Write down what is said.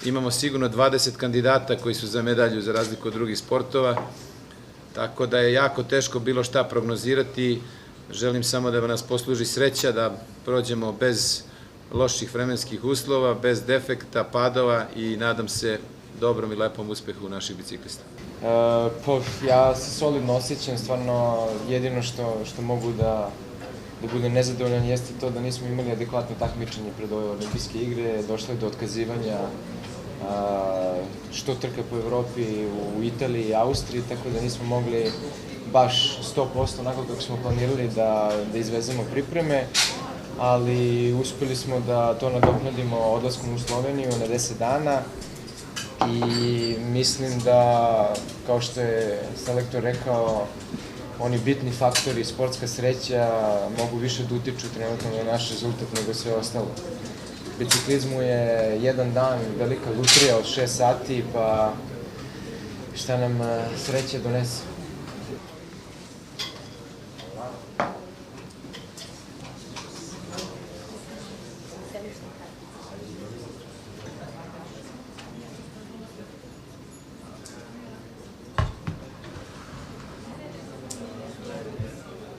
imamo sigurno 20 kandidata koji su za medalju za razliku od drugih sportova, tako da je jako teško bilo šta prognozirati. Želim samo da nas posluži sreća, da prođemo bez loših vremenskih uslova, bez defekta, padova i nadam se dobrom i lepom uspehu naših biciklista. Ja se solidno osjećam, stvarno jedino što mogu da budem nezadovoljan jeste to da nismo imali adekvatno takmičenje pred ove olimpijske igre, došlo je do otkazivanja što trka po Evropi, u Italiji i Austriji, tako da nismo mogli baš 100% onako kako smo planirali da izvezemo pripreme, ali uspeli smo da to nadoknadimo odlaskom u Sloveniju na 10 dana i mislim da, kao što je selektor rekao, oni bitni faktori, sportska sreća, mogu više da utiču trenutno na naš rezultat nego sve ostalo. Biciklizmu je jedan dan velika lutrija od 6 sati, pa šta nam sreća donese.